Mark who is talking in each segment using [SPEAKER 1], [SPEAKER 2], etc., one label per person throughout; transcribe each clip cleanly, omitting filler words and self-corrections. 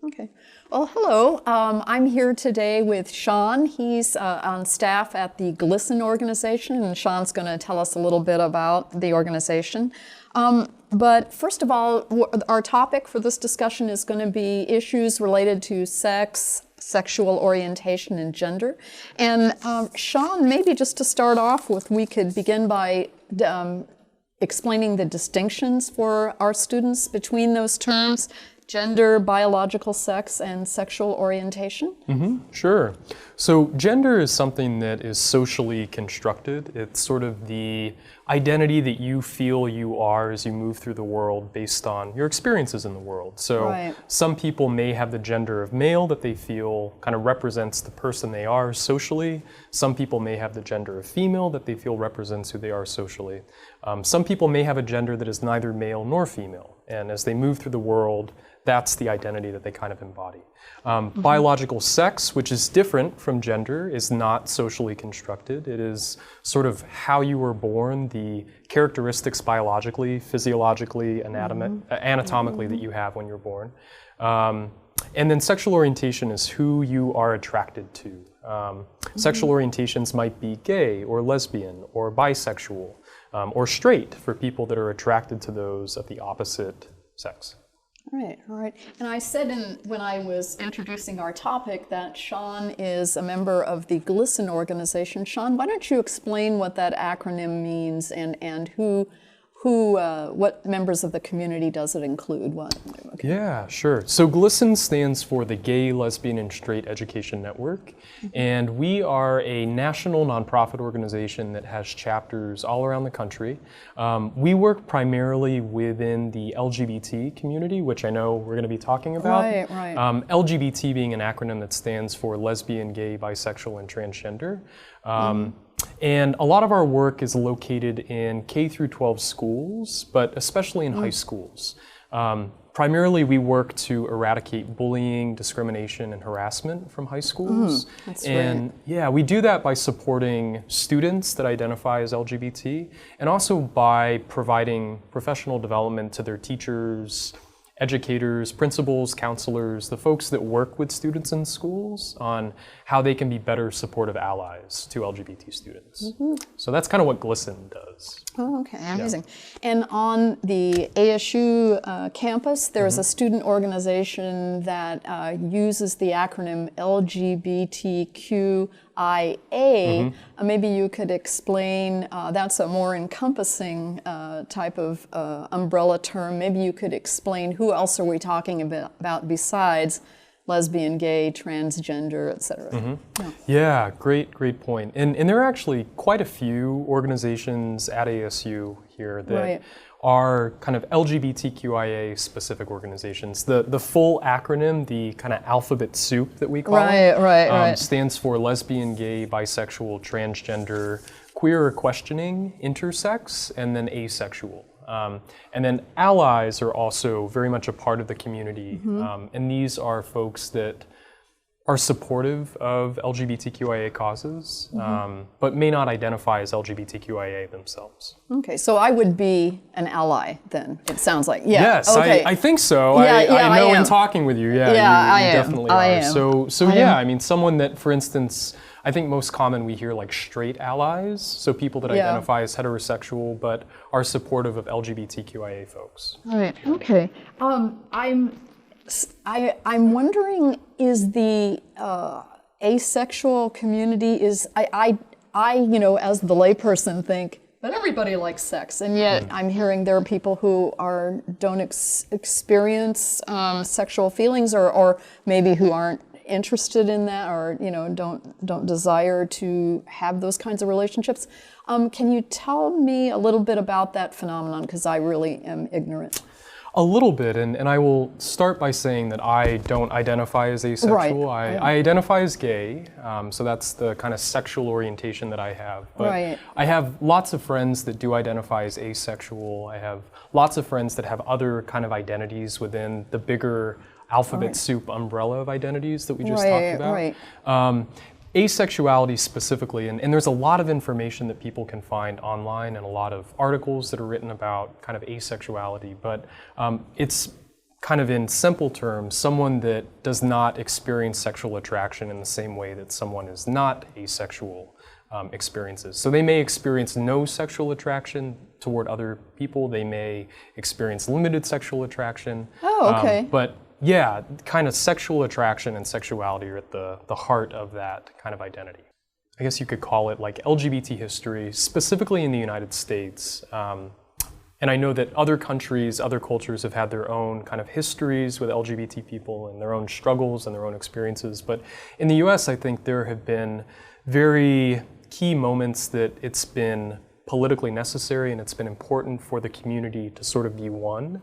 [SPEAKER 1] Okay. Well, hello. I'm here today with Sean. He's on staff at the GLSEN organization, and Sean's going to tell us a little bit about the organization. But first of all, our topic for this discussion is going to be issues related to sex, sexual orientation, and gender. And Sean, maybe just to start off with, we could begin by explaining the distinctions for our students between those terms: gender, biological sex, and sexual orientation?
[SPEAKER 2] Sure. So gender is something that is socially constructed. It's sort of the identity that you feel you are as you move through the world based on your experiences in the world. So some people may have the gender of male that they feel kind of represents the person they are socially. Some people may have the gender of female that they feel represents who they are socially. Some people may have a gender that is neither male nor female. And as they move through the world, that's the identity that they kind of embody. Biological sex, which is different from gender, is not socially constructed. It is sort of how you were born, the characteristics biologically, physiologically, anatomically that you have when you're born. And then sexual orientation is who you are attracted to. Sexual orientations might be gay or lesbian or bisexual or straight for people that are attracted to those of the opposite sex.
[SPEAKER 1] All right. And I said when I was introducing our topic that Sean is a member of the GLSEN organization. Sean, why don't you explain what that acronym means and what members of the community does it include?
[SPEAKER 2] Yeah, sure. So GLSEN stands for the Gay, Lesbian, and Straight Education Network, and we are a national nonprofit organization that has chapters all around the country. We work primarily within the LGBT community, which I know we're going to be talking about.
[SPEAKER 1] Right.
[SPEAKER 2] LGBT being an acronym that stands for lesbian, gay, bisexual, and transgender. And a lot of our work is located in K through 12 schools, but especially in high schools. Primarily, we work to eradicate bullying, discrimination, and harassment from high schools. Yeah, we do that by supporting students that identify as LGBT, and also by providing professional development to their teachers, educators, principals, counselors, the folks that work with students in schools on how they can be better supportive allies to LGBT students. So that's kind of what GLSEN does.
[SPEAKER 1] Oh, okay, amazing. Yeah. And on the ASU campus, there's a student organization that uses the acronym LGBTQIA. Maybe you could explain, that's a more encompassing type of umbrella term. Maybe you could explain who else are we talking about besides lesbian, gay, transgender, etc.
[SPEAKER 2] Yeah, great point. And there are actually quite a few organizations at ASU here that are kind of LGBTQIA specific organizations. The full acronym, the kind of alphabet soup that we call it, stands for lesbian, gay, bisexual, transgender, queer or questioning, intersex, and then asexual. And then allies are also very much a part of the community, and these are folks that are supportive of LGBTQIA causes, but may not identify as LGBTQIA themselves. Okay,
[SPEAKER 1] so I would be an ally then, it sounds like. Yeah.
[SPEAKER 2] Yes, okay. I think so. I know in talking with you, you definitely are. So yeah, I mean, someone that, for instance, I think most common we hear like straight allies, so people that identify as heterosexual but are supportive of LGBTQIA folks.
[SPEAKER 1] All right, okay. I'm wondering, is the asexual community, I you know, as the layperson think, but everybody likes sex, and yet I'm hearing there are people who don't experience sexual feelings, or maybe who aren't interested in that, or you know, don't desire to have those kinds of relationships. Can you tell me a little bit about that phenomenon, because I really am ignorant?
[SPEAKER 2] A little bit, and I will start by saying that I don't identify as asexual. I identify as gay, so that's the kind of sexual orientation that I have. But I have lots of friends that do identify as asexual. I have lots of friends that have other kind of identities within the bigger alphabet soup umbrella of identities that we just talked about. Asexuality specifically, and there's a lot of information that people can find online and a lot of articles that are written about kind of asexuality, but it's kind of in simple terms, someone that does not experience sexual attraction in the same way that someone is not asexual experiences. So they may experience no sexual attraction toward other people. They may experience limited sexual attraction.
[SPEAKER 1] Oh, okay.
[SPEAKER 2] But yeah, kind of sexual attraction and sexuality are at the heart of that kind of identity. I guess you could call it like LGBT history, specifically in the United States. And I know that other countries, other cultures have had their own kind of histories with LGBT people and their own struggles and their own experiences. But in the US, I think there have been very key moments that it's been politically necessary and it's been important for the community to sort of be one.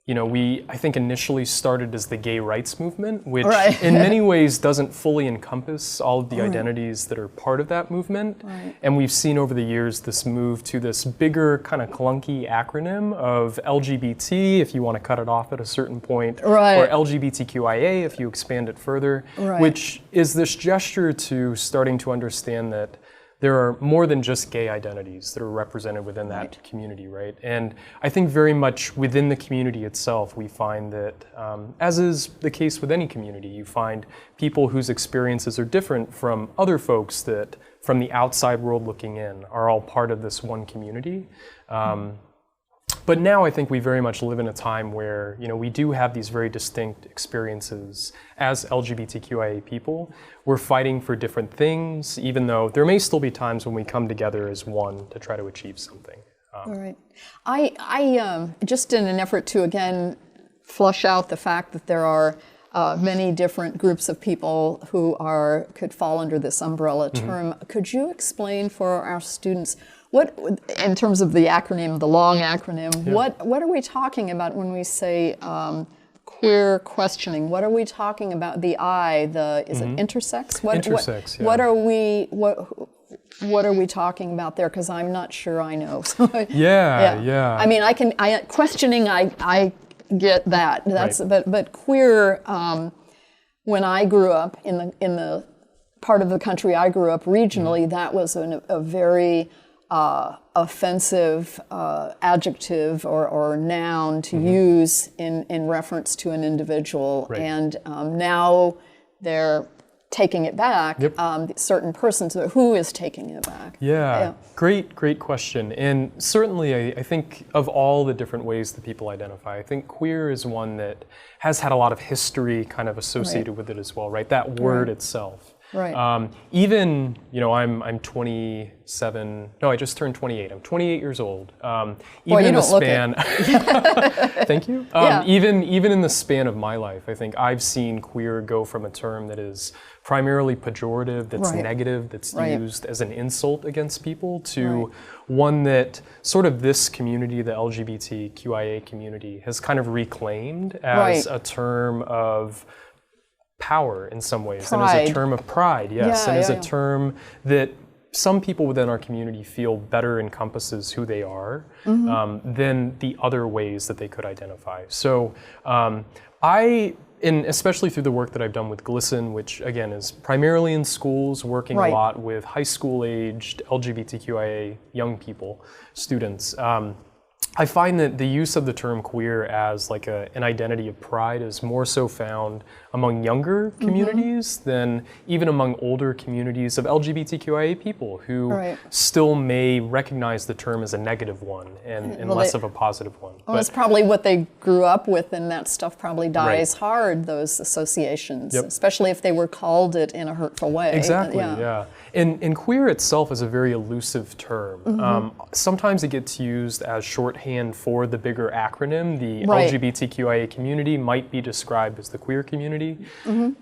[SPEAKER 2] You know, I think initially started as the gay rights movement, which in many ways doesn't fully encompass all of the identities that are part of that movement. And we've seen over the years this move to this bigger kind of clunky acronym of LGBT, if you want to cut it off at a certain point, or LGBTQIA, if you expand it further, which is this gesture to starting to understand that there are more than just gay identities that are represented within that community, right? And I think very much within the community itself, we find that, as is the case with any community, you find people whose experiences are different from other folks that, from the outside world looking in, are all part of this one community. But now I think we very much live in a time where, you know, we do have these very distinct experiences as LGBTQIA people. We're fighting for different things, even though there may still be times when we come together as one to try to achieve something.
[SPEAKER 1] All right. I just in an effort to, again, flush out the fact that there are many different groups of people who could fall under this umbrella term, could you explain for our students what, in terms of the acronym, the long acronym, what are we talking about when we say queer questioning? What are we talking about? The I, is it intersex?
[SPEAKER 2] Intersex,
[SPEAKER 1] What are we talking about there? Because I'm not sure I know. I mean, questioning, I get that. But queer. When I grew up in the part of the country I grew up regionally, that was a very offensive adjective or noun to use in reference to an individual, and now they're taking it back. Certain persons, who is taking it back?
[SPEAKER 2] Great question. And certainly I think of all the different ways that people identify, I think queer is one that has had a lot of history kind of associated with it as well, right? That word itself. Even, you know, I'm 27, no, I just turned 28. I'm 28 years old. Even in the span, thank you. Even in the span of my life, I think I've seen queer go from a term that is primarily pejorative, that's negative, that's used as an insult against people, to one that sort of this community, the LGBTQIA community, has kind of reclaimed as a term of power in some ways, and as a term of pride, and as a term that some people within our community feel better encompasses who they are than the other ways that they could identify. So especially through the work that I've done with GLSEN, which again is primarily in schools, working a lot with high school aged LGBTQIA young people, students, I find that the use of the term queer as like an identity of pride is more so found among younger communities than even among older communities of LGBTQIA people who still may recognize the term as a negative one and less of a positive one.
[SPEAKER 1] Well, it's probably what they grew up with, and that stuff probably dies hard, those associations, especially if they were called it in a hurtful way.
[SPEAKER 2] Exactly, And queer itself is a very elusive term. Sometimes it gets used as shorthand for the bigger acronym. The LGBTQIA community might be described as the queer community.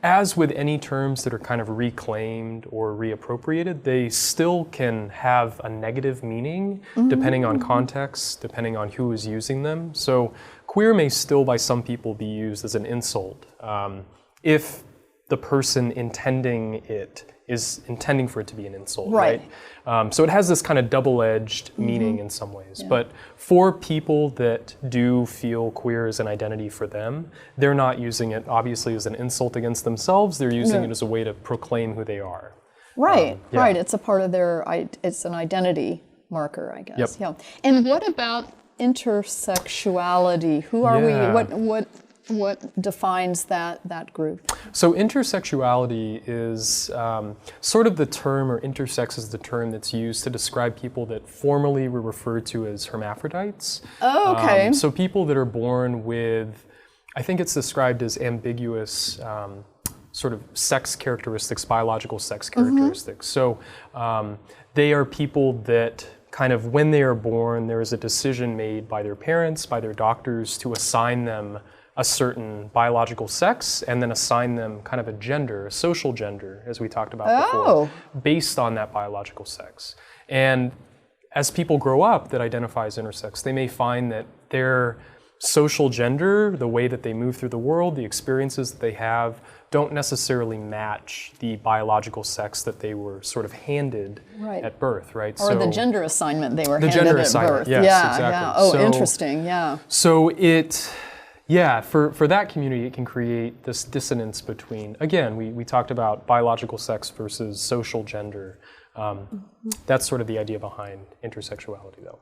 [SPEAKER 2] As with any terms that are kind of reclaimed or reappropriated, they still can have a negative meaning depending on context, depending on who is using them. So queer may still by some people be used as an insult if the person intending it is intending for it to be an insult, right? So it has this kind of double-edged meaning in some ways. But for people that do feel queer as an identity for them, they're not using it obviously as an insult against themselves. They're using it as a way to proclaim who they are. It's a part of it's an identity marker, I guess. And what about
[SPEAKER 1] intersexuality? Who are
[SPEAKER 2] Yeah.
[SPEAKER 1] we? What defines that group?
[SPEAKER 2] So intersexuality is sort of the term, or intersex is the term that's used to describe people that formerly were referred to as hermaphrodites.
[SPEAKER 1] Oh, okay.
[SPEAKER 2] So people that are born with, I think it's described as ambiguous sort of sex characteristics, biological sex characteristics. So they are people that kind of, when they are born, there is a decision made by their parents, by their doctors, to assign them a certain biological sex and then assign them kind of a gender, a social gender, as we talked about before, based on that biological sex. And as people grow up that identify as intersex, they may find that their social gender, the way that they move through the world, the experiences that they have, don't necessarily match the biological sex that they were sort of handed at birth, right?
[SPEAKER 1] Or the gender assignment they were
[SPEAKER 2] the
[SPEAKER 1] handed
[SPEAKER 2] gender
[SPEAKER 1] at
[SPEAKER 2] assignment,
[SPEAKER 1] birth.
[SPEAKER 2] yes,
[SPEAKER 1] Yeah,
[SPEAKER 2] exactly.
[SPEAKER 1] yeah. Oh,
[SPEAKER 2] So-
[SPEAKER 1] interesting, yeah.
[SPEAKER 2] So for that community, it can create this dissonance between, again, we talked about biological sex versus social gender. That's sort of the idea behind intersexuality, though.